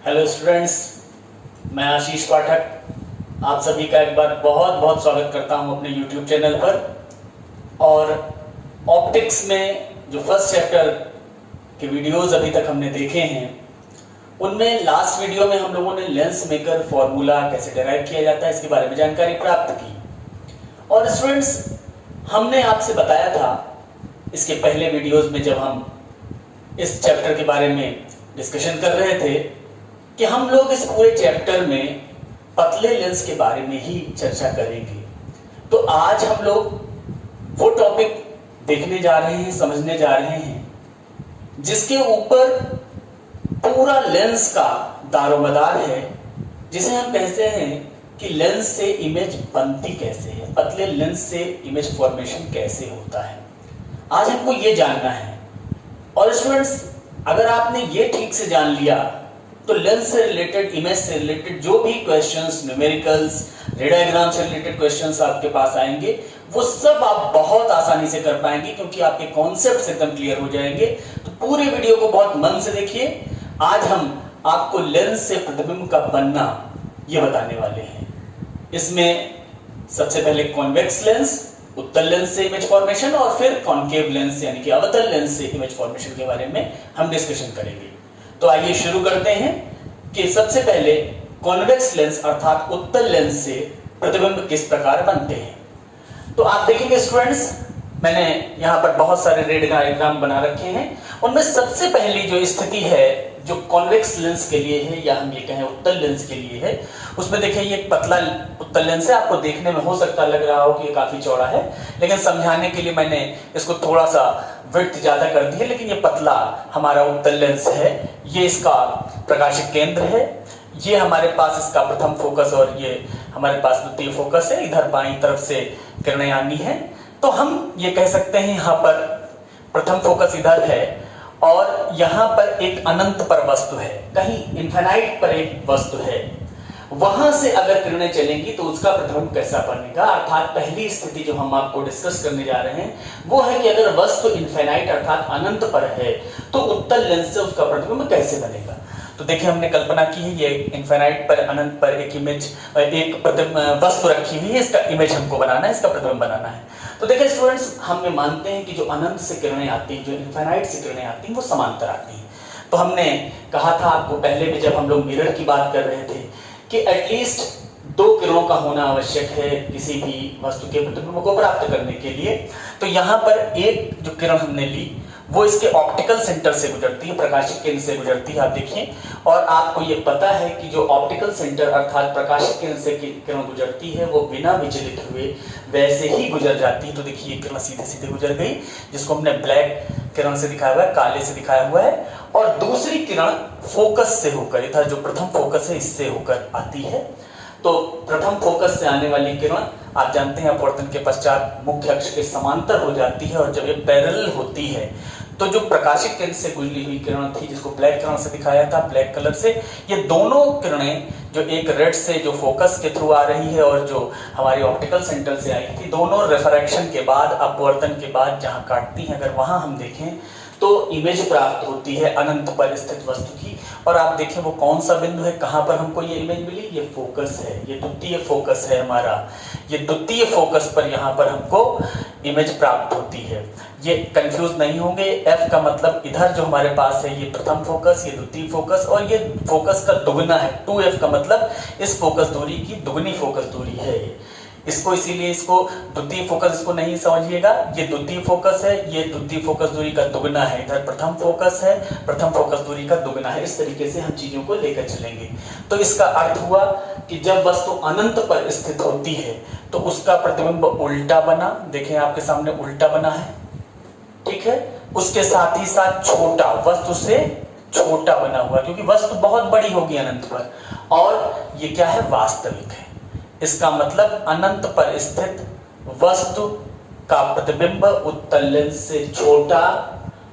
Hello students, मैं आशीष पाठक आप सभी का एक बार बहुत बहुत स्वागत करता हूं अपने YouTube चैनल पर। और ऑप्टिक्स में जो फर्स्ट चैप्टर के वीडियोस अभी तक हमने देखे हैं, उनमें लास्ट वीडियो में हम लोगों ने लेंस मेकर फॉर्मूला कैसे डिराइव किया जाता है इसके बारे में जानकारी प्राप्त की। और स्टूडेंट्स, हमने आपसे बताया था इसके पहले वीडियोस में जब हम इस चैप्टर के बारे में डिस्कशन कर रहे थे कि हम लोग इस पूरे चैप्टर में पतले लेंस के बारे में ही चर्चा करेंगे। तो आज हम लोग वो टॉपिक देखने जा रहे हैं, समझने जा रहे हैं जिसके ऊपर पूरा लेंस का दारोमदार है, जिसे हम कहते हैं कि लेंस से इमेज बनती कैसे है, पतले लेंस से इमेज फॉर्मेशन कैसे होता है। आज हमको ये जानना है। और स्टूडेंट्स, अगर आपने ये ठीक से जान लिया तो लेंस से रिलेटेड, इमेज से रिलेटेड जो भी क्वेश्चंस, न्यूमेरिकल्स, रे डायग्राम से रिलेटेड क्वेश्चंस आपके पास आएंगे, वो सब आप बहुत आसानी से कर पाएंगे, क्योंकि आपके कॉन्सेप्ट एकदम क्लियर हो जाएंगे। तो पूरे वीडियो को बहुत मन से देखिए। आज हम आपको लेंस से प्रतिबिंब का बनना ये बताने वाले हैं। इसमें सबसे पहले कॉन्वेक्स लेंस, उत्तल लेंस से इमेज फॉर्मेशन, और फिर कॉन्केव लेंस यानी कि अवतल लेंस से इमेज फॉर्मेशन के बारे में हम डिस्कशन करेंगे। तो आइए शुरू करते हैं कि सबसे पहले कॉन्वेक्स लेंस अर्थात उत्तल लेंस से प्रतिबिंब किस प्रकार बनते हैं। तो आप देखेंगे स्टूडेंट्स, मैंने यहाँ पर बहुत सारे रे डायग्राम बना रखे हैं। उनमें सबसे पहली जो स्थिति है जो कॉन्वेक्स लेंस के लिए है, या हम ये कहें उत्तल लेंस के लिए है, उसमें देखिए ये एक पतला उत्तल लेंस है। आपको देखने में हो सकता लग रहा हो कि ये काफी चौड़ा है, लेकिन समझाने के लिए मैंने इसको थोड़ा सा विड्थ ज्यादा कर दी है। लेकिन ये पतला हमारा उत्तल लेंस है। ये इसका प्रकाशिक केंद्र है। ये हमारे पास इसका प्रथम फोकस और ये हमारे पास द्वितीय फोकस है। इधर बाईं तरफ से किरणें आनी है। तो हम ये कह सकते हैं यहाँ पर प्रथम फोकस इधर है और यहाँ पर एक अनंत पर वस्तु है, कहीं इनफिनाइट पर एक वस्तु है। वहां से अगर किरणें चलेंगी तो उसका प्रतिबिंब कैसा बनेगा, अर्थात पहली स्थिति जो हम आपको डिस्कस करने जा रहे हैं वो है कि अगर वस्तु इनफिनाइट अर्थात अनंत पर है तो उत्तल लेंस से उसका प्रतिबिंब कैसे बनेगा। तो देखिए, हमने कल्पना की है ये इनफिनाइट पर, अनंत पर एक इमेज, एक वस्तु रखी हुई है। इसका इमेज हमको बनाना है, इसका प्रतिबिंब बनाना है। तो देखिए स्टूडेंट्स, हम ये मानते हैं कि जो अनंत से किरणें आती हैं, जो इनफिनाइट से किरणें आती हैं, वो समांतर आती हैं। तो हमने कहा था आपको पहले भी जब हम लोग मिरर की बात कर रहे थे कि एटलीस्ट दो किरणों का होना आवश्यक है किसी भी वस्तु के प्रतिबिंब को प्राप्त करने के लिए। तो यहाँ पर एक जो किरण हमने ली वो इसके ऑप्टिकल सेंटर से गुजरती है, प्रकाशिक केंद्र से गुजरती है, आप देखिए। और आपको ये पता है कि जो ऑप्टिकल सेंटर अर्थात प्रकाशिक केंद्र से किरण गुजरती है वो बिना विचलित हुए वैसे ही गुजर जाती है। तो देखिए, ये किरण सीधे सीधे गुजर गई, जिसको हमने ब्लैक किरण से दिखाया हुआ है, काले से दिखाया हुआ है। और दूसरी किरण फोकस से होकर, इधर जो प्रथम फोकस है इससे होकर आती है। तो प्रथम फोकस से आने वाली किरण आप जानते हैं अपवर्तन के पश्चात मुख्य अक्ष के समांतर हो जाती है, और जब ये पैरेलल होती है तो जो प्रकाशिक केंद्र से गुजरी हुई किरण थी, जिसको ब्लैक किरण से दिखाया था, ब्लैक कलर से, ये दोनों किरणें जो एक रेड से जो फोकस के थ्रू आ रही है और जो हमारी ऑप्टिकल सेंटर से आई थी, दोनों रिफ्रैक्शन के बाद, अपवर्तन के बाद जहां काटती हैं, अगर वहां हम देखें तो इमेज प्राप्त होती है अनंत पर स्थित वस्तु की। और आप देखें वो कौन सा बिंदु है, कहां पर हमको ये इमेज मिली, ये फोकस है, ये द्वितीय फोकस है हमारा। ये द्वितीय फोकस पर यहाँ पर हमको इमेज प्राप्त होती है। ये कंफ्यूज नहीं होंगे, एफ का मतलब इधर जो हमारे पास है ये प्रथम फोकस, ये द्वितीय फोकस, और ये फोकस का दुगना है। 2f का मतलब इस फोकस दूरी की दुगनी फोकस दूरी है। इसको इसीलिए इसको द्वितीय फोकस इसको नहीं समझिएगा, ये द्वितीय फोकस है, ये द्वितीय फोकस दूरी का दुगना है। इधर प्रथम फोकस है, प्रथम फोकस दूरी का दुगना है। इस तरीके से हम चीजों को लेकर चलेंगे। तो इसका अर्थ हुआ कि जब वस्तु अनंत पर स्थित होती है तो उसका प्रतिबिंब उल्टा बना, देखें आपके सामने उल्टा बना है, ठीक है। उसके साथ ही साथ छोटा, वस्तु से छोटा बना हुआ, क्योंकि वस्तु बहुत बड़ी होगी अनंत पर। और ये क्या है, वास्तविक है। इसका मतलब अनंत पर स्थित वस्तु का प्रतिबिंब उत्तल लेंस से छोटा,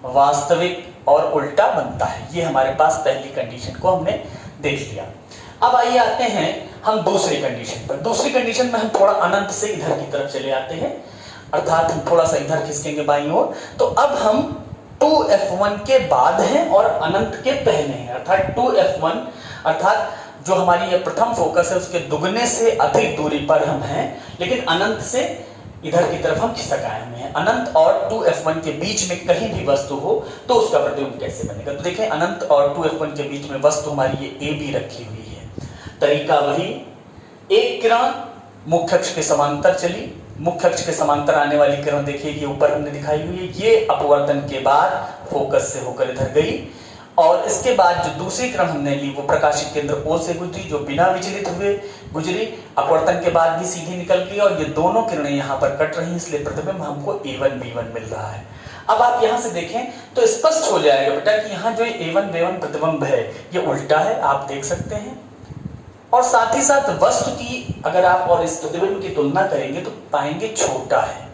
वास्तविक और उल्टा बनता है। ये हमारे पास पहली कंडीशन को हमने देख लिया। अब आइए आते हैं हम दूसरी कंडीशन पर। दूसरी कंडीशन में हम थोड़ा अनंत से इधर की तरफ चले आते हैं, अर्थात हम थोड़ा सा इधर खिसकेंगे बाईं ओर। तो अब हम 2f1 के बाद हैं और अनंत के पहले हैं, अर्थात 2f1 अर्थात जो हमारी ये प्रथम फोकस है उसके दुगने से अधिक दूरी पर हम हैं, लेकिन अनंत से इधर की तरफ हम खिसक आए हुए हैं। अनंत और 2f1 के बीच में कहीं भी वस्तु हो तो उसका प्रतिबिंब कैसे बनेगा? तो देखें, अनंत और 2f1 के बीच में वस्तु हमारी ये ए बी रखी हुई है। तरीका वही, एक किरण मुख्य अक्ष के समांतर चली, मुख्य अक्ष के समांतर आने वाली किरण देखिए ये ऊपर हमने दिखाई हुई है, ये अपवर्तन के बाद फोकस से होकर इधर गई, और इसके बाद जो दूसरी किरण हमने ली वो प्रकाशिक केंद्र O से गुजरी, जो बिना विचलित हुए गुजरी, अपवर्तन के बाद भी सीधी निकल गई, और ये दोनों किरणें यहाँ पर कट रही, इसलिए प्रतिबिंब हमको A1 B1 मिल रहा है। अब आप यहाँ से देखें तो स्पष्ट हो जाएगा बेटा कि यहाँ जो A1 B1 प्रतिबिंब है ये उल्टा है, आप देख सकते हैं। और साथ ही साथ वस्तु की अगर आप और इस प्रतिबिंब की तुलना करेंगे तो पाएंगे छोटा है,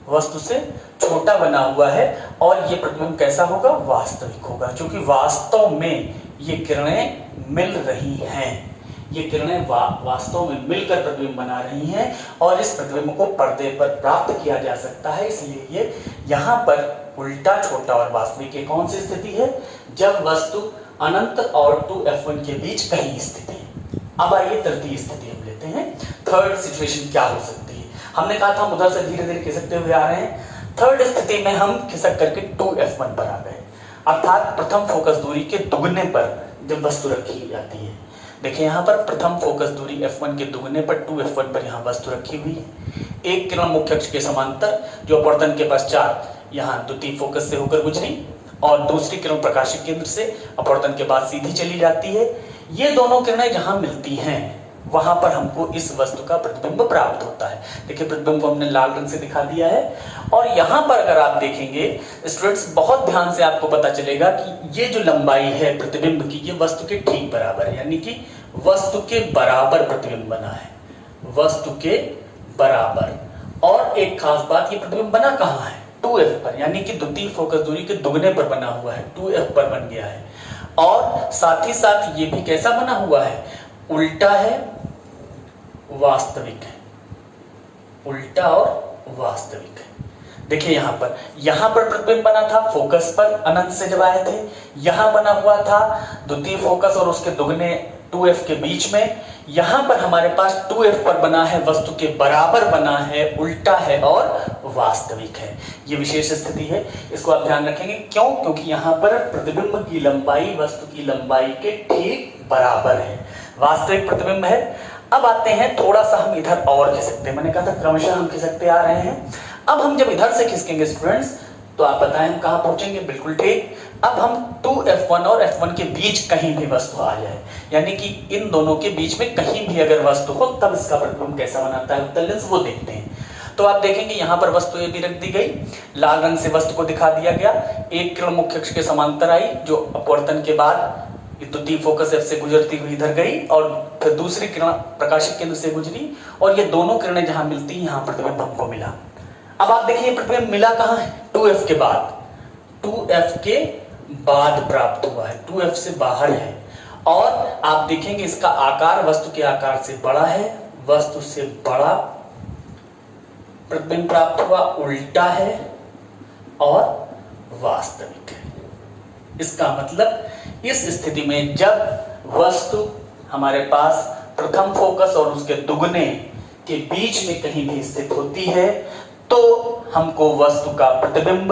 वस्तु से छोटा बना हुआ है, और ये प्रतिबिंब कैसा होगा? वास्तविक होगा, क्योंकि वास्तव में ये किरणें मिल रही हैं, ये किरणें वास्तव में मिलकर प्रतिबिंब बना रही हैं, और इस प्रतिबिंब को पर्दे पर प्राप्त किया जा सकता है। इसलिए ये यहाँ पर उल्टा, छोटा और वास्तविक, ये कौन सी स्थिति है? जब वस्तु अनंत और 2f1 के बीच कहीं स्थिति है। अब आइए तृतीय स्थिति हम लेते हैं। थर्ड सिचुएशन क्या हो सकती है? हमने कहा था हम उधर से धीरे धीरे खिसकते हुए आ रहे हैं। थर्ड स्थिति में हम खिसक करके 2f1 पर आ गए, अर्थात प्रथम फोकस दूरी के दुगने पर जब वस्तु रखी जाती है। देखिए यहाँ पर प्रथम फोकस दूरी f1 के दुगने पर 2f1 पर यहाँ वस्तु रखी हुई है। एक किरण मुख्य अक्ष के समांतर जो अपवर्तन के पश्चात यहाँ द्वितीय फोकस से होकर गुजरी, और दूसरी किरण प्रकाशिक केंद्र से अपवर्तन के बाद सीधी चली जाती है। ये दोनों किरणें जहां मिलती हैं वहां पर हमको इस वस्तु का प्रतिबिंब प्राप्त होता है। देखिए प्रतिबिंब को हमने लाल रंग से दिखा दिया है, और यहां पर अगर आप देखेंगे स्टूडेंट्स, बहुत ध्यान से आपको पता चलेगा कि ये जो लंबाई है प्रतिबिंब की, ये वस्तु के ठीक बराबर है, यानी कि वस्तु के बराबर प्रतिबिंब बना है, वस्तु के बराबर। और एक खास बात, ये प्रतिबिंब बना कहाँ है? 2f पर, यानी कि द्वितीय फोकस दूरी के दुगने पर बना हुआ है, 2f पर बन गया है। और साथ ही साथ ये भी कैसा बना हुआ है? उल्टा है, वास्तविक है, उल्टा और वास्तविक है। देखिए यहाँ पर प्रतिबिंब बना था फोकस पर अनंत से जब आए थे, यहां बना हुआ था द्वितीय फोकस और उसके दुगने 2f के बीच में। यहां पर हमारे पास 2f पर बना है, वस्तु के बराबर बना है, उल्टा है और वास्तविक है। ये विशेष स्थिति है, इसको आप ध्यान रखेंगे। क्यों? क्योंकि यहाँ पर प्रतिबिंब की लंबाई वस्तु की लंबाई के ठीक बराबर है, वास्तविक प्रतिबिंब है। अब आते हैं, थोड़ा सा हम इधर और खिसकते हैं। मैंने कहा था क्रमशः हम खिसकते आ रहे हैं। अब हम जब इधर से खिसकेंगे स्टूडेंट्स, तो आप बताएं हम कहां पहुंचेंगे? बिल्कुल ठीक। अब हम 2f1 और f1 के बीच कहीं भी वस्तु आ जाए, यानी कि इन दोनों के बीच में कहीं भी अगर वस्तु हो, तब इसका प्रतिबिंब कैसा बनाता है उत्तल लेंस, वो देखते हैं। तो आप देखेंगे यहाँ पर वस्तु ए भी रख दी गई, लाल रंग से वस्तु को दिखा दिया गया। एक किरण मुख्य अक्ष के समांतर आई, जो अपवर्तन के बाद द्वितीय फोकस f से गुजरती हुई इधर गई, और फिर दूसरी किरण प्रकाशिक केंद्र से गुजरी, और ये दोनों किरणें जहां मिलती हैं यहाँ प्रतिबिंब हमको मिला। अब आप देखिए प्रतिबिंब मिला कहाँ है? 2f के बाद, 2f के बाद प्राप्त हुआ है, 2f से बाहर है। और आप देखेंगे इसका आकार वस्तु के आकार से बड़ा है, वस्तु से बड़ा प्रतिबिंब प्राप्त हुआ, उल्टा है और वास्तविक है। इसका मतलब इस स्थिति में जब वस्तु हमारे पास प्रथम फोकस और उसके दुगने के बीच में कहीं भी स्थित होती है, तो हमको वस्तु का प्रतिबिंब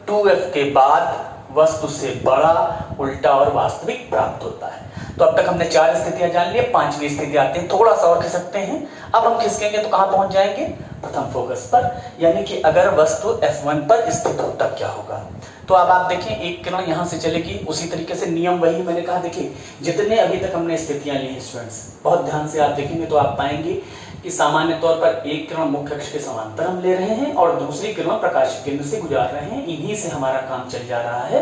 2f के बाद वस्तु से बड़ा, उल्टा और वास्तविक प्राप्त होता है। तो अब तक हमने 4 स्थितियां जान ली, 5वीं स्थिति आते हैं, थोड़ा सा और खिसकते हैं। अब हम खिसकेंगे तो कहां पहुंच जाएंगे? प्रथम फोकस पर, यानी कि अगर वस्तु f1 पर स्थित हो तब क्या होगा। तो अब आप देखें, एक किरण यहां से चलेगी, उसी तरीके से नियम वही मैंने कहा। देखिए जितने अभी तक हमने स्थितियां ली हैं स्टूडेंट्स, बहुत ध्यान से आप देखेंगे तो आप पाएंगे कि सामान्य तौर पर एक किरण मुख्य अक्ष के समांतर हम ले रहे हैं और दूसरी किरण प्रकाशिक केंद्र से गुजार रहे हैं। इन्हीं से हमारा काम चल जा रहा है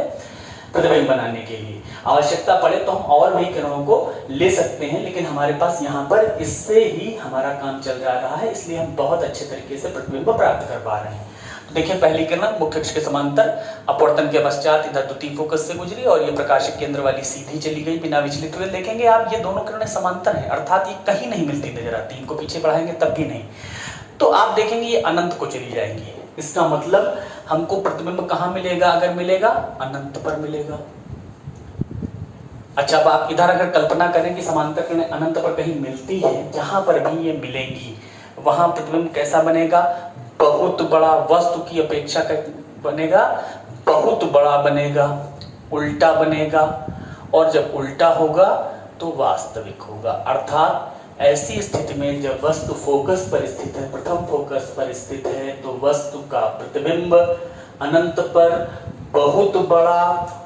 प्रतिबिंब बनाने के लिए। आवश्यकता पड़े तो हम और भी किरणों को ले सकते हैं, लेकिन हमारे पास यहाँ पर इससे ही हमारा काम चल जा रहा है, इसलिए हम बहुत अच्छे तरीके से प्रतिबिंब प्राप्त कर पा रहे हैं। तो देखिए पहली किरण मुख्य अक्ष के समांतर अपवर्तन के पश्चात इधर द्वितीय फोकस से गुजरी और ये प्रकाशिक केंद्र वाली सीधी चली गई बिना विचलित हुए। देखेंगे आप ये दोनों किरणें समांतर हैं, अर्थात ये कहीं नहीं मिलती नजर आती, इनको पीछे बढ़ाएंगे तब भी नहीं। तो आप देखेंगे ये अनंत को चली जाएंगी। इसका मतलब हमको प्रतिबिंब कहाँ मिलेगा? अगर मिलेगा अनंत पर मिलेगा। अच्छा, अब आप इधर अगर कल्पना करें कि समांतर किरणें अनंत पर कहीं मिलती है, जहां पर भी ये मिलेंगी वहां प्रतिबिंब कैसा बनेगा? बहुत बड़ा, वस्तु की अपेक्षा बनेगा, बहुत बड़ा बनेगा, उल्टा बनेगा, और जब उल्टा होगा तो वास्तविक होगा। अर्थात ऐसी स्थिति में जब वस्तु फोकस पर स्थित है, प्रथम फोकस पर स्थित है, तो वस्तु का प्रतिबिंब अनंत पर बहुत बड़ा,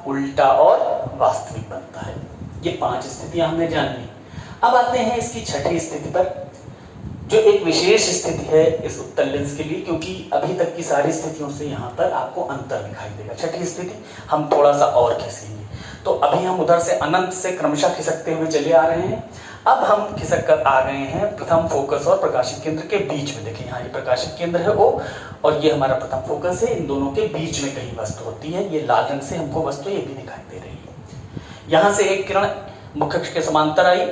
उल्टा और वास्तविक बनता है। ये 5 स्थितियां हमने जान ली। अब आते हैं इसकी छठी स्थिति पर, जो एक विशेष स्थिति है इस उत्तल लेंस के लिए, क्योंकि अभी तक की सारी स्थितियों से यहाँ पर आपको अंतर दिखाई देगा। छठी स्थिति हम थोड़ा सा और खींचेंगे। तो अभी हम उधर से अनंत से क्रमशः खिसकते हुए चले आ रहे हैं। अब हम खिसक कर आ गए हैं प्रथम फोकस और प्रकाशिक केंद्र के बीच में। देखिए यहाँ ये प्रकाशिक केंद्र है O, और ये हमारा प्रथम फोकस है। इन दोनों के बीच में कहीं वस्तु होती है। ये लाल रंग से हमको वस्तु ये भी दिखाई दे रही है। यहाँ से एक किरण मुख्य अक्ष के समांतर आई,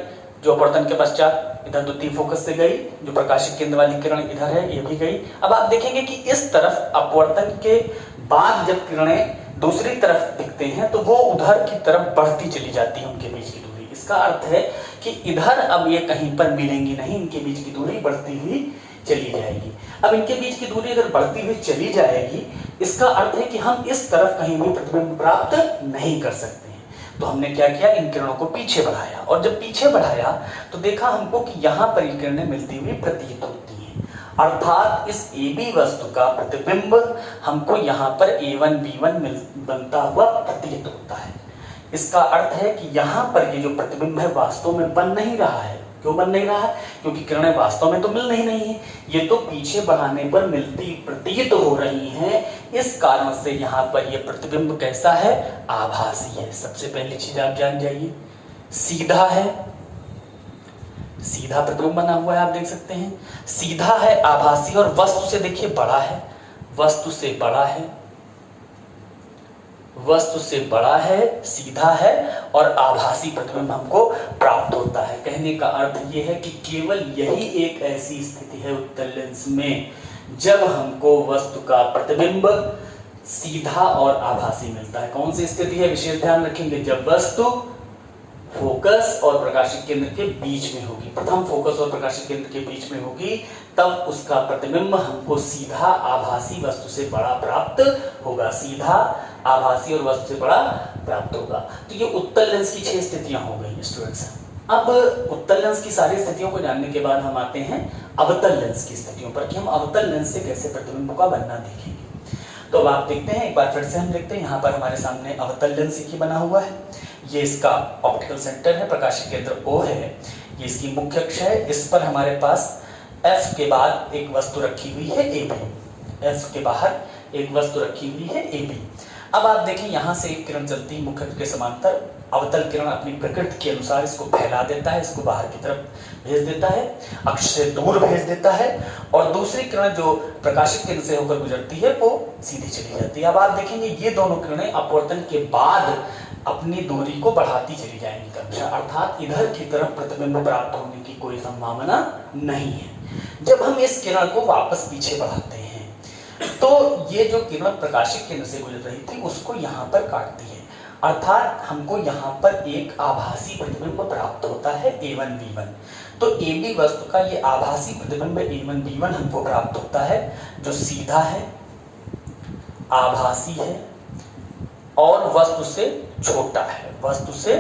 जो अपवर्तन के पश्चात इधर द्वितीय फोकस से गई, जो प्रकाशिक केंद्र वाली किरण इधर है, ये भी गई। अब आप देखेंगे कि इस तरफ अपवर्तन के बाद जब किरणें दूसरी तरफ दिखते हैं तो वो उधर की तरफ बढ़ती चली जाती है, उनके बीच की दूरी। इसका अर्थ है कि इधर अब ये कहीं पर मिलेंगी नहीं, इनके बीच की दूरी बढ़ती हुई चली जाएगी। अब इनके बीच की दूरी अगर बढ़ती हुई चली जाएगी, इसका अर्थ है कि हम इस तरफ कहीं भी प्रतिबिंब प्राप्त नहीं कर सकते हैं। तो हमने क्या किया, इन किरणों को पीछे बढ़ाया, और जब पीछे बढ़ाया तो देखा हमको कि यहाँ पर ये किरणें मिलती हुई प्रतीत होती हैं। अर्थात इस AB वस्तु का प्रतिबिंब हमको यहाँ पर A1 B1 बनता हुआ प्रतीत होता है। इसका अर्थ है कि यहाँ पर ये जो प्रतिबिंब है वास्तव में बन नहीं रहा है। क्यों बन नहीं रहा है? क्योंकि किरणें वास्तव में तो मिल नहीं है, ये तो पीछे बढ़ाने पर मिलती प्रतीत हो रही हैं। इस कारण से यहाँ पर ये प्रतिबिंब कैसा है? आभासी है। सबसे पहली चीज आप जान जाइए, सीधा है, सीधा प्रतिबिंब बना हुआ है, आप देख सकते हैं। सीधा है, आभासी, और वस्तु से देखिए बड़ा है, वस्तु से बड़ा है, वस्तु से बड़ा है, सीधा है और आभासी प्रतिबिंब हमको प्राप्त होता है। कहने का अर्थ यह है कि केवल यही एक ऐसी स्थिति है उत्तल लेंस में जब हमको वस्तु का प्रतिबिंब सीधा और आभासी मिलता है। कौन सी स्थिति है? विशेष ध्यान रखेंगे, जब वस्तु फोकस और प्रकाशिक केंद्र के बीच में होगी, प्रथम फोकस और प्रकाशिक केंद्र के बीच में होगी, तब उसका प्रतिबिंब हमको सीधा, आभासी, वस्तु से बड़ा प्राप्त होगा। सीधा, आभासी और वस्तु से बड़ा प्राप्त होगा। तो ये उत्तल लेंस की 6 स्थितियां हो गई स्टूडेंट्स। अब उत्तल लेंस की सारी स्थितियों को जानने के बाद हम आते हैं अवतल लेंस की स्थितियों पर, कि हम अवतल लेंस से कैसे प्रतिबिंब का बनना देखेंगे। तो अब आप देखते हैं, एक बार फिर से हम देखते हैं, यहाँ पर हमारे सामने अवतल लेंस ही बना हुआ है। ये इसका ऑप्टिकल सेंटर है, प्रकाशिक केंद्र O है, ये इसकी मुख्य अक्ष है। इस पर हमारे पास F के बाद एक वस्तु रखी हुई है AB, F के बाहर एक वस्तु रखी हुई है AB। अब आप देखें, यहाँ से एक किरण चलती है मुख्य अक्ष के समांतर। अवतल किरण अपनी प्रकृति के अनुसार इसको फैला देता है, इसको बाहर की तरफ भेज देता है, अक्ष से दूर भेज देता है, और दूसरी किरण जो प्रकाशिक केंद्र से होकर गुजरती है वो सीधी चली जाती है। अब आप देखेंगे ये दोनों किरणें अपवर्तन के बाद अपनी दूरी को बढ़ाती चली जाएंगी क्रमशः, अर्थात इधर की तरफ प्रतिबिंब प्राप्त होने की कोई संभावना नहीं है। जब हम इस किरण को वापस पीछे बढ़ाते हैं तो ये जो किरण प्रकाशिक केंद्र से गुजर रही थी उसको यहाँ पर काटती है, अर्थात हमको यहाँ पर एक आभासी प्रतिबिंब प्राप्त होता है A1 B1। तो AB वस्तु का ये आभासी प्रतिबिंब A1 B1 हमको प्राप्त होता है, जो सीधा है, आभासी है और वस्तु से छोटा है, वस्तु से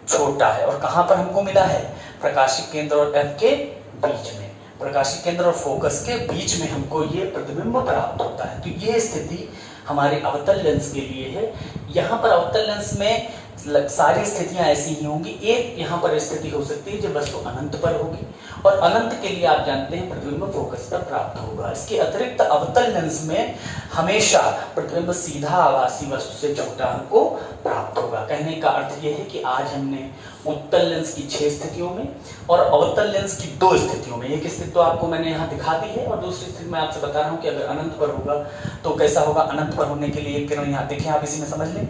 छोटा है। और कहां पर हमको मिला है? प्रकाशिक केंद्र और F के बीच में, प्रकाशिक केंद्र और फोकस के बीच में हमको ये प्रतिबिंब प्राप्त होता है। तो ये स्थिति हमारे अवतल लेंस के लिए है। यहाँ पर अवतल लेंस में सारी स्थितियां ऐसी ही होंगी। एक यहाँ पर स्थिति हो सकती है जब वस्तु अनंत पर होगी, और अनंत के लिए आप जानते हैं प्रतिबिंब फोकस पर प्राप्त होगा। इसके अतिरिक्त अवतल लेंस में हमेशा प्रतिबिंब सीधा, आभासी, वस्तु से छोटा हमको प्राप्त होगा। कहने का अर्थ यह है कि आज हमने उत्तल लेंस की 6 स्थितियों में और अवतल लेंस की 2 स्थितियों में, एक स्थिति तो आपको मैंने यहाँ दिखा दी है और दूसरी स्थिति में आपसे बता रहा हूँ कि अगर अनंत पर होगा तो कैसा होगा। अनंत पर होने के लिए एक किरण यहाँ देखें, आप इसी में समझ लें,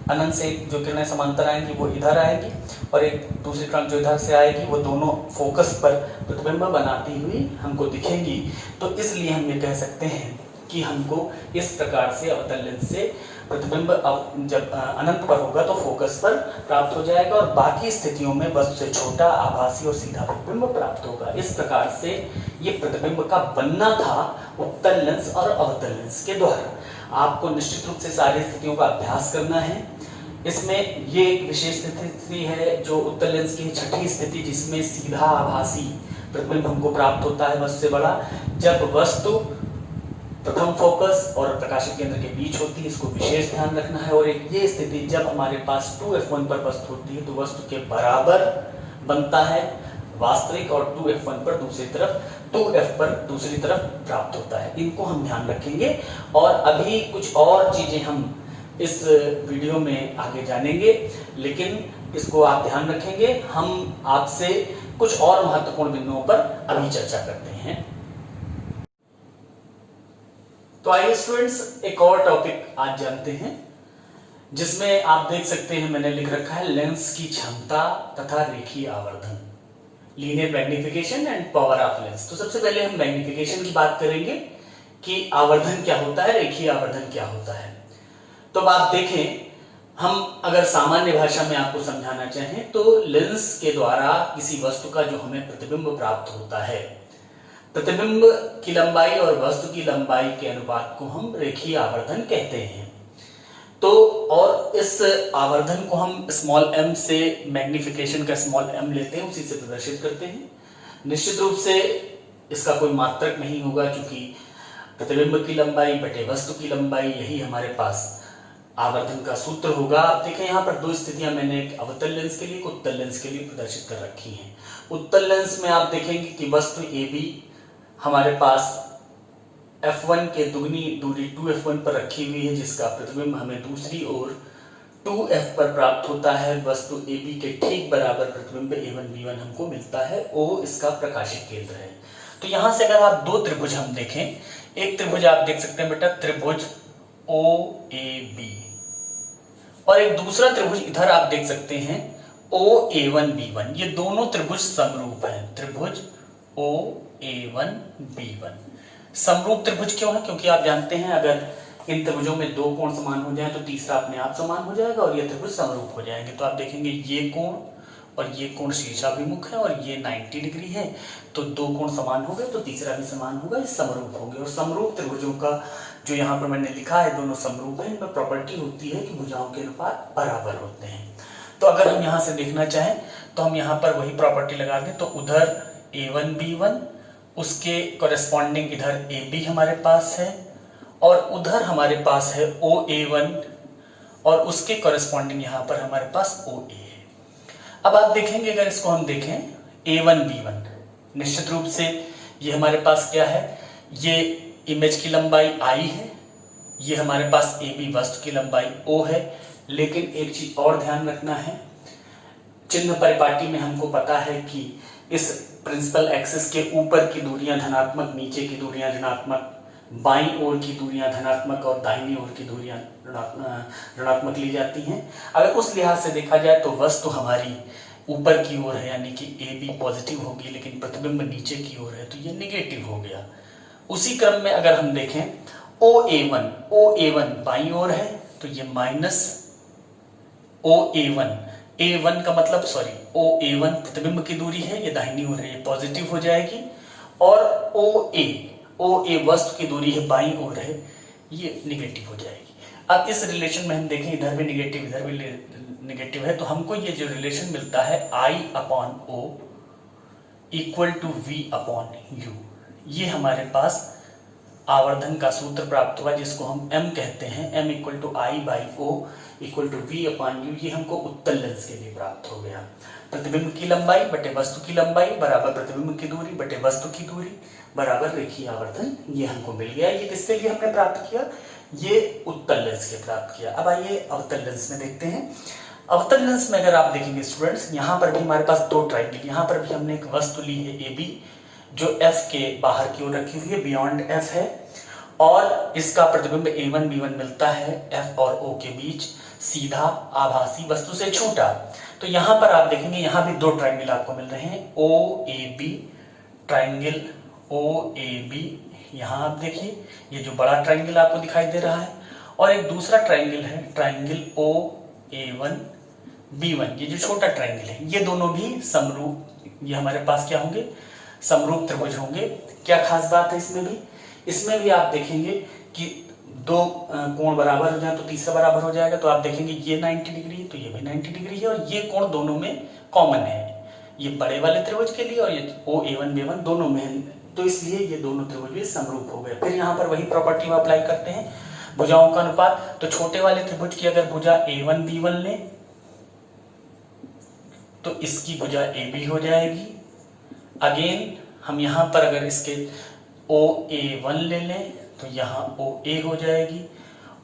अनंत से जो किरणें समांतर आएंगी वो इधर आएगी, और एक दूसरी किरण जो इधर से आएगी वो दोनों फोकस पर प्रतिबिंब बनाती हुई हमको दिखेंगी। तो इसलिए हम ये कह सकते हैं कि हमको इस प्रकार से अवतल लेंस से प्रतिबिंब जब अनंत पर होगा तो फोकस पर प्राप्त हो जाएगा और बाकी स्थितियों में वस्तु से छोटा, आभासी और सीधा प्रतिबिंब प्राप्त होगा। इस प्रकार से ये प्रतिबिंब का बनना था उत्तल लेंस और अवतल लेंस के द्वारा। आपको निश्चित रूप से सारी स्थितियों का अभ्यास करना है। इसमें ये एक विशेष स्थिति है जो उत्तल लेंस की छठी स्थिति, जिसमें सीधा आभासी प्रतिबिंब हमको प्राप्त होता है वस्तु से बड़ा, जब वस्तु प्रथम फोकस और प्रकाशित केंद्र के बीच होती है। इसको विशेष ध्यान रखना है। और एक ये स्थिति जब हमारे पास 2f1 पर वस्तु होती है तो वस्तु के बराबर बनता है वास्तविक, और 2f1 पर दूसरी तरफ 2f पर दूसरी तरफ प्राप्त होता है। इनको हम ध्यान रखेंगे और अभी कुछ और चीजें हम इस वीडियो में आगे जानेंगे, लेकिन इसको आप ध्यान रखेंगे। हम आपसे कुछ और महत्वपूर्ण बिंदुओं पर अभी चर्चा करते हैं। तो आइए स्टूडेंट्स, एक और टॉपिक आज जानते हैं, जिसमें आप देख सकते हैं मैंने लिख रखा है लेंस की क्षमता तथा रेखीय आवर्धन, linear magnification and power of lens. तो सबसे पहले हम मैग्निफिकेशन की बात करेंगे कि आवर्धन क्या होता है, रेखीय आवर्धन क्या होता है। तो अब आप देखें, हम अगर सामान्य भाषा में आपको समझाना चाहें तो लेंस के द्वारा किसी वस्तु का जो हमें प्रतिबिंब प्राप्त होता है, प्रतिबिंब की लंबाई और वस्तु की लंबाई के अनुपात को हम रेखीय आवर्धन कहते हैं। तो और इस आवर्धन को हम स्मॉल m से मैग्निफिकेशन का स्मॉल m लेते हैं, उसी से प्रदर्शित करते हैं। निश्चित रूप से इसका कोई मात्रक नहीं होगा, क्योंकि प्रतिबिंब की लंबाई बटे वस्तु की लंबाई, यही हमारे पास आवर्धन का सूत्र होगा। आप देखें यहाँ पर दो स्थितियां मैंने एक अवतल लेंस के लिए, एक उत्तल लेंस के लिए प्रदर्शित कर रखी हैं। उत्तल लेंस में आप देखेंगे कि वस्तु AB हमारे पास f1 के दुगनी दूरी 2f1 पर रखी हुई है, जिसका प्रतिबिंब हमें दूसरी ओर 2f पर प्राप्त होता है। वस्तु AB के ठीक बराबर प्रतिबिंब A1 B1 हमको मिलता है। O इसका प्रकाशिक केंद्र है। तो यहां से अगर आप दो त्रिभुज हम देखें, एक त्रिभुज आप देख सकते हैं बेटा त्रिभुज OAB, और एक दूसरा त्रिभुज इधर आप देख सकते हैं OA1 B1। ये दोनों त्रिभुज समरूप हैं, त्रिभुज OA1 B1। समरूप त्रिभुज क्यों है? क्योंकि आप जानते हैं अगर इन त्रिभुजों में दो कोण समान हो जाए तो तीसरा अपने आप समान हो जाएगा और ये त्रिभुज समरूप हो जाएंगे। तो आप देखेंगे ये कोण और ये कोण शीर्षाभिमुख है और ये 90 डिग्री है, तो दो कोण समान हो गए तो तीसरा भी समान होगा, ये समरूप होंगे। और समरूप त्रिभुजों का जो यहाँ पर मैंने लिखा है दोनों समरूप है, इनमें प्रॉपर्टी होती है कि भुजाओं के अनुपात बराबर होते हैं। तो अगर हम यहाँ से देखना चाहें तो हम यहाँ पर वही प्रॉपर्टी लगा दें, तो उधर A1 B1 उसके कॉरेस्पॉन्डिंग इधर AB हमारे पास है और उधर हमारे पास है OA1 और उसके कॉरेस्पॉन्डिंग यहाँ पर हमारे पास OA है। अब आप देखेंगे अगर इसको हम देखें A1 B1, निश्चित रूप से ये हमारे पास क्या है, ये इमेज की लंबाई I है, ये हमारे पास AB वस्तु की लंबाई O है। लेकिन एक चीज और ध्यान रखना है, चिन्ह परिपाटी में हमको पता है कि इस प्रिंसिपल एक्सिस के ऊपर की दूरियां धनात्मक, नीचे की दूरियां ऋणात्मक, बाईं ओर की दूरियां धनात्मक और दाहिनी ओर की दूरियां ऋणात्मक ली जाती हैं। अगर उस लिहाज से देखा जाए तो वस्तु हमारी ऊपर की ओर है, यानी कि AB पॉजिटिव होगी, लेकिन प्रतिबिंब नीचे की ओर है तो ये नेगेटिव हो गया। उसी क्रम में अगर हम देखें OA1 बाईं ओर है तो ये माइनस OA1, A1 का मतलब OA1 प्रतिबिंब की दूरी है, ये दाहिनी ओर है, ये पॉजिटिव हो जाएगी। और OA वस्तु की दूरी है, बाईं ओर है, ये निगेटिव हो जाएगी। अब इस रिलेशन में हम देखें इधर भी निगेटिव इधर भी निगेटिव है, तो हमको ये जो रिलेशन मिलता है I/O इक्वल टू V/U, ये हमारे पास आवर्धन का सूत्र प्राप्त हुआ, जिसको हम M कहते हैं। M equal to I/O equal to V/U, ये हमको उत्तल लेंस के लिए प्राप्त हो गया। प्रतिबिंब की लंबाई बटे वस्तु की लंबाई बराबर प्रतिबिंब की दूरी बटे वस्तु की दूरी बराबर रेखीय आवर्धन, ये हमको मिल गया। ये किसके लिए हमने प्राप्त किया? ये उत्तल लेंस के प्राप्त किया। अब आइए अवतल लेंस में देखते हैं। अवतल लेंस में अगर आप देखेंगे स्टूडेंट्स, यहाँ पर भी हमारे पास दो ट्राइंगल, यहाँ पर भी हमने एक वस्तु ली है AB जो F के बाहर की ओर रखी हुई है, बियॉन्ड F है, और इसका प्रतिबिंब A1 B1 मिलता है F और O के बीच, सीधा आभासी वस्तु से छोटा। तो यहाँ पर आप देखेंगे यहाँ भी दो ट्राइंगल आपको मिल रहे हैं, OAB triangle O A B, यहाँ आप देखिए ये जो बड़ा ट्राइंगल आपको दिखाई दे रहा है, और एक दूसरा ट्राइंगल है ट्राइंगल ओ ए वन बी वन, ये जो छोटा ट्राइंगल है, ये दोनों भी समरूप, ये हमारे पास क्या होंगे, समरूप त्रिभुज होंगे। क्या खास बात है इसमें भी आप देखेंगे कि दो कोण बराबर हो जाए तो तीसरा बराबर हो जाएगा, तो आप देखेंगे ये 90 डिग्री है तो ये भी 90 डिग्री है, और ये कोण दोनों में कॉमन है, ये बड़े वाले त्रिभुज के लिए और ये ओ ए वन बी वन दोनों में है, तो इसलिए ये दोनों त्रिभुज भी समरूप हो गए। फिर यहाँ पर वही प्रॉपर्टी हम अप्लाई करते हैं, भुजाओं का अनुपात, तो छोटे वाले त्रिभुज की अगर भुजा A1 B1 ले तो इसकी भुजा AB हो जाएगी। अगेन हम यहाँ पर अगर इसके OA1 ले लें तो यहाँ OA हो जाएगी,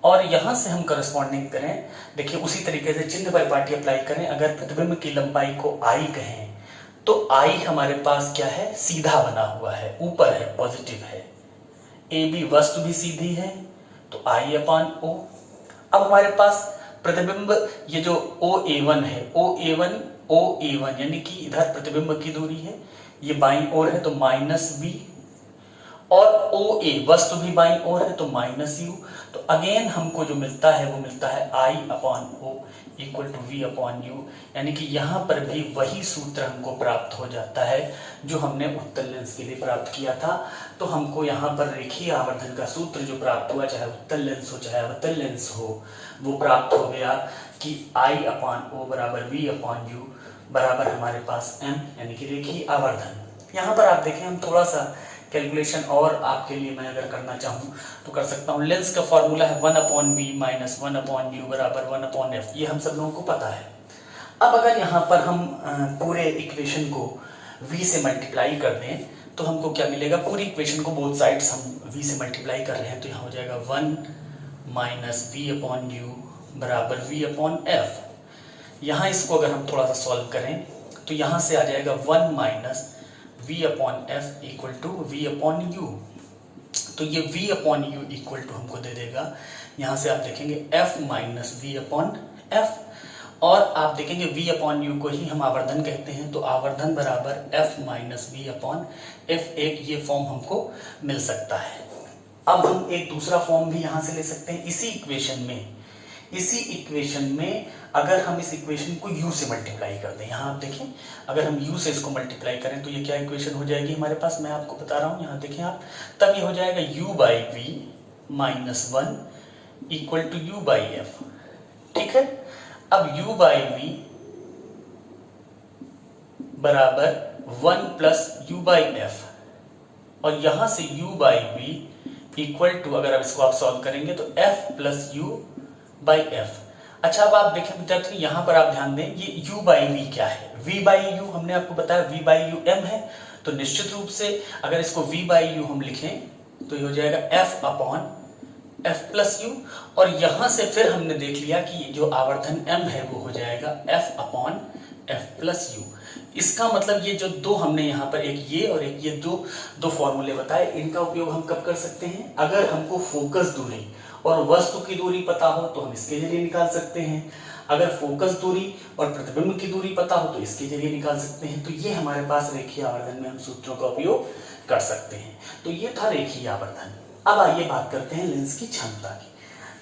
और यहाँ से हम करस्पॉन्डिंग करें, देखिए उसी तरीके से चिन्ह परिपाटी अप्लाई करें। अगर प्रतिबिंब की लंबाई को I कहें तो I हमारे पास क्या है, सीधा बना हुआ है, ऊपर है, पॉजिटिव है। AB वस्तु भी सीधी है तो I/O। अब हमारे पास प्रतिबिंब ये जो OA1 है, OA1 यानी कि इधर प्रतिबिंब की दूरी है, ये बाईं ओर है तो -V, और OA वस्तु भी बाईं ओर है तो -U। तो अगेन हमको जो मिलता है वो मिलता है I/O इक्वल टू V/U, यानी कि यहाँ पर भी वही सूत्र हमको प्राप्त हो जाता है जो हमने उत्तल लेंस के लिए प्राप्त किया था। तो हमको यहाँ पर रेखीय आवर्धन का सूत्र जो प्राप्त हुआ, चाहे उत्तल लेंस हो चाहे अवतल लेंस हो, वो प्राप्त हो गया कि I/O बराबर V/U बराबर हमारे पास M, यानी कि रेखीय आवर्धन। यहाँ पर आप देखें, हम थोड़ा सा कैलकुलेशन और आपके लिए मैं अगर करना चाहूँ तो कर सकता हूँ। लेंस का फॉर्मूला है 1/V माइनस 1/U बराबर 1/F, ये हम सब लोगों को पता है। अब अगर यहाँ पर हम पूरे इक्वेशन को V से मल्टीप्लाई कर दें तो हमको क्या मिलेगा, पूरी इक्वेशन को बोथ साइड्स हम V से मल्टीप्लाई कर रहे हैं, तो यहाँ हो जाएगा 1 माइनस V/U बराबर V/F। यहाँ इसको अगर हम थोड़ा सा सॉल्व करें तो यहाँ से आ जाएगा 1 minus V/F equal to V/U। तो ये V/U इक्वल टू हमको दे देगा, यहाँ से आप देखेंगे F माइनस V/F, और आप देखेंगे V/U को ही हम आवर्धन कहते हैं, तो आवर्धन बराबर F माइनस V/F, एक ये फॉर्म हमको मिल सकता है। अब हम एक दूसरा फॉर्म भी यहाँ से ले सकते हैं इसी इक्वेशन में अगर हम इस इक्वेशन को u से मल्टीप्लाई कर दें। यहाँ आप देखें, अगर हम u से इसको मल्टीप्लाई करें तो ये क्या इक्वेशन हो जाएगी हमारे पास, मैं आपको बता रहा हूँ, यहाँ देखें आप, तब ये हो जाएगा u/v minus 1 equal to u/f। ठीक है, अब u/v बराबर 1 प्लस u/f, और यहाँ से u/v इक्वल टू, अगर अब इसको आप सॉल्व करेंगे तो f प्लस u/f। अच्छा, अब आप देखें विद्यार्थी, यहाँ पर आप ध्यान दें, ये u/v क्या है, v/u हमने आपको बताया v/u m है, तो निश्चित रूप से अगर इसको v/u हम लिखें तो ये हो जाएगा f/f प्लस u, और यहाँ से फिर हमने देख लिया कि जो आवर्धन m है वो हो जाएगा f/f प्लस u। इसका मतलब ये जो दो हमने यहाँ पर एक ये और एक ये दो फॉर्मूले बताए, इनका उपयोग हम कब कर सकते हैं, अगर हमको फोकस दूरी और वस्तु की दूरी पता हो तो हम इसके जरिए निकाल सकते हैं, अगर फोकस दूरी और प्रतिबिंब की दूरी पता हो तो इसके जरिए निकाल सकते हैं। तो ये हमारे पास रेखीय आवर्धन में हम सूत्रों का उपयोग कर सकते हैं। तो ये था रेखीय आवर्धन। अब आइए बात करते हैं लेंस की क्षमता की।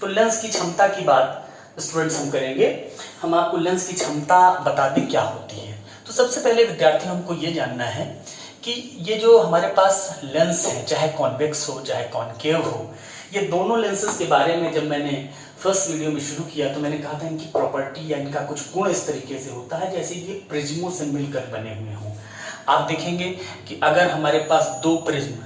तो लेंस की क्षमता की बात स्टूडेंट्स हम करेंगे, हम आपको लेंस की क्षमता बता दें क्या होती है। तो सबसे पहले विद्यार्थी हमको ये जानना है कि ये जो हमारे पास लेंस है, चाहे कॉन्वेक्स हो चाहे कॉनकेव हो, ये दोनों लेंसेज के बारे में जब मैंने फर्स्ट वीडियो में शुरू किया तो मैंने कहा था इनकी प्रॉपर्टी या इनका कुछ गुण इस तरीके से होता है जैसे ये प्रिज्मों से मिलकर बने हुए हों। आप देखेंगे कि अगर हमारे पास दो प्रिज्म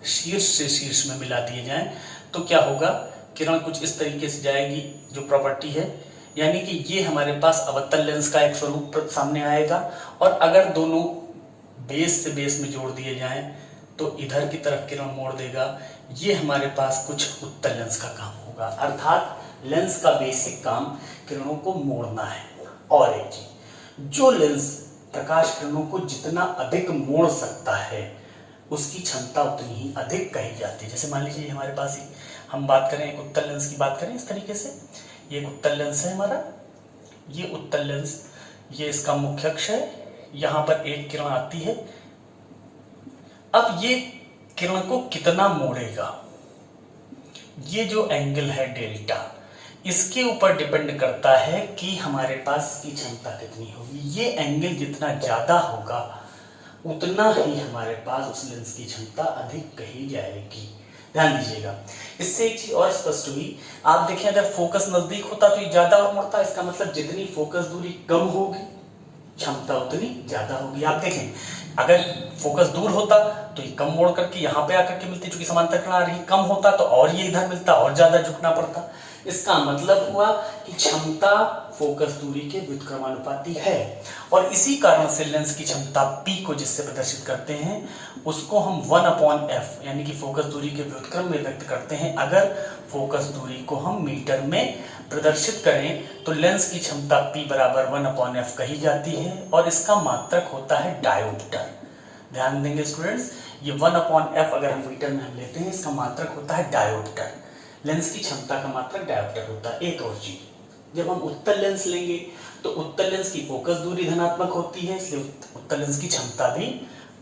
शीर्ष से शीर्ष में मिला दिए जाएं तो क्या होगा, किरण कुछ इस तरीके से जाएगी, जो प्रॉपर्टी है, यानी कि ये हमारे पास अवतल लेंस का एक स्वरूप सामने आएगा। और अगर दोनों बेस से बेस में जोड़ दिए जाएं तो इधर की तरफ किरण मोड़ देगा, ये हमारे पास कुछ उत्तल लेंस का काम होगा। अर्थात लेंस का बेसिक काम किरणों को मोड़ना है। और एक चीज, जो लेंस प्रकाश किरणों को जितना अधिक मोड़ सकता है उसकी क्षमता उतनी ही अधिक कही जाती है। जैसे मान लीजिए हमारे पास हम बात करें, एक उत्तल लेंस की बात करें इस तरीके से, ये एक उत्तल लेंस है हमारा, ये उत्तल लेंस, ये इसका मुख्य अक्ष है, यहाँ पर एक किरण आती है। अब ये किरण को कितना मोड़ेगा, ये जो एंगल है डेल्टा, इसके ऊपर डिपेंड करता है कि हमारे पास की क्षमता कितनी होगी। ये एंगल जितना ज्यादा होगा उतना ही हमारे पास उस लेंस की क्षमता अधिक कही जाएगी। ध्यान दीजिएगा, इससे एक चीज और स्पष्ट हुई। आप देखें, अगर फोकस नजदीक होता तो ये ज्यादा और मुड़ता, इसका मतलब जितनी फोकस दूरी कम होगी क्षमता उतनी ज्यादा होगी। आप देखें, अगर फोकस दूर होता तो ये कम मोड़ करके यहाँ पे आकर के मिलती, चूंकि समांतर किरण आ रही, कम होता तो और ये इधर मिलता और ज्यादा झुकना पड़ता। इसका मतलब हुआ कि क्षमता फोकस दूरी के व्युत्क्रमानुपाती है, और इसी कारण से लेंस की क्षमता P को जिससे प्रदर्शित करते हैं उसको हम 1/f यानी कि फोकस दूरी के व्युत्क्रम में व्यक्त करते हैं। अगर फोकस दूरी को हम मीटर में प्रदर्शित करें तो लेंस की क्षमता P बराबर 1/f कही जाती है, और इसका मात्रक होता है डायोप्टर। ध्यान देंगे स्टूडेंट्स, ये 1/f अगर हम मीटर में हम लेते हैं, इसका मात्रक होता है डायोप्टर। लेंस की क्षमता का मात्रक डायोप्टर होता है। एक और चीज, जब हम उत्तल लेंस लेंगे तो उत्तल लेंस की फोकस दूरी धनात्मक होती है, इसलिए उत्तल लेंस की क्षमता भी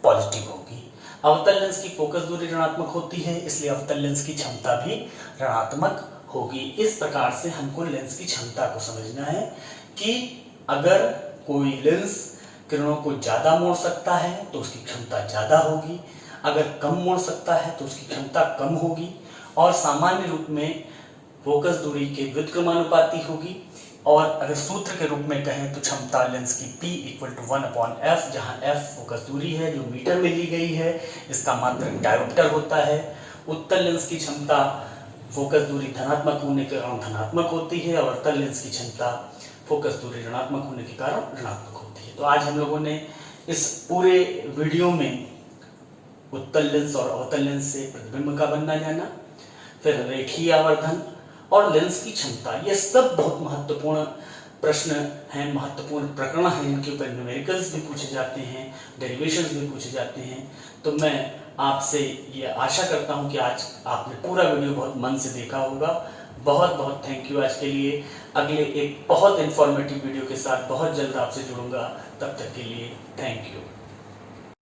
पॉजिटिव होगी। अवतल लेंस की फोकस दूरी ऋणात्मक होती है, इसलिए अवतल लेंस की क्षमता भी ऋणात्मक होगी। इस प्रकार से हमको लेंस की क्षमता को समझना है कि अगर कोई लेंस किरणों को ज्यादा मोड़ सकता है तो उसकी क्षमता ज्यादा होगी, अगर कम मोड़ सकता है तो उसकी क्षमता कम होगी, और सामान्य रूप में फोकस दूरी के व्युत्क्रमानुपाती होगी। और अगर सूत्र के रूप में कहें तो क्षमता लेंस की P = 1/f, जहां f फोकस दूरी है जो मीटर में ली गई है, इसका मात्रक डायोप्टर होता है। उत्तल लेंस की क्षमता फोकस दूरी धनात्मक होने के कारण धनात्मक होती है, और अवतल लेंस की क्षमता फोकस दूरी ऋणात्मक होने के कारण ऋणात्मक होती है। तो आज हम लोगों ने इस पूरे वीडियो में उत्तल लेंस और अवतल लेंस से प्रतिबिंब का बनना जाना, फिर रेखीय आवर्धन और लेंस की क्षमता, ये सब बहुत महत्वपूर्ण प्रश्न हैं, महत्वपूर्ण प्रकरण हैं। इनके ऊपर न्यूमेरिकल्स भी पूछे जाते हैं, डेरिवेशंस भी पूछे जाते हैं। तो मैं आपसे ये आशा करता हूं कि आज आपने पूरा वीडियो बहुत मन से देखा होगा। बहुत बहुत थैंक यू आज के लिए। अगले एक बहुत इंफॉर्मेटिव वीडियो के साथ बहुत जल्द आपसे जुड़ूंगा, तब तक के लिए थैंक यू।